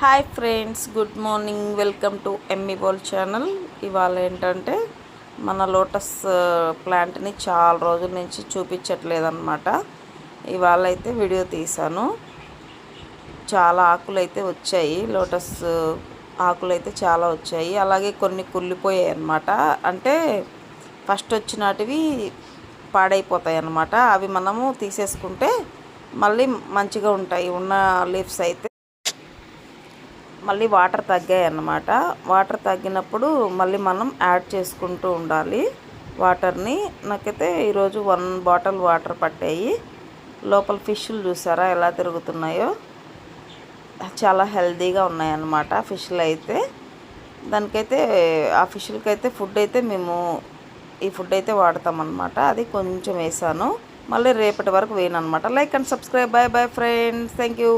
Hi friends, good morning. Welcome to yummy world channel. ఇవాళ ఏంటంటే మన లోటస్ ప్లాంట్ని చాలా రోజుల నుంచి చూపించట్లేదన్నమాట. ఇవాళ అయితే వీడియో తీశాను. చాలా ఆకులు అయితే వచ్చాయి, లోటస్ ఆకులు అయితే చాలా వచ్చాయి. అలాగే కొన్ని కుళ్ళిపోయాయి అన్నమాట. అంటే ఫస్ట్ వచ్చినటివి పాడైపోతాయి అన్నమాట. అవి మనము తీసేసుకుంటే మళ్ళీ మంచిగా ఉంటాయి. ఉన్న లీవ్స్ అయితే మళ్ళీ వాటర్ తగ్గాయి అన్నమాట. వాటర్ తగ్గినప్పుడు మళ్ళీ మనం యాడ్ చేసుకుంటూ ఉండాలి వాటర్ని. నాకైతే ఈరోజు 1 బాటిల్ వాటర్ పట్టాయి. లోపల ఫిష్లు చూసారా ఎలా తిరుగుతున్నాయో, చాలా హెల్తీగా ఉన్నాయన్నమాట ఫిష్లు అయితే. దానికైతే ఆ ఫిష్లకైతే ఫుడ్ అయితే మేము ఈ ఫుడ్ అయితే వాడతామన్నమాట. అది కొంచెం వేసాను, మళ్ళీ రేపటి వరకు వేయను అనమాట. Like and subscribe. Bye bye friends, thank you.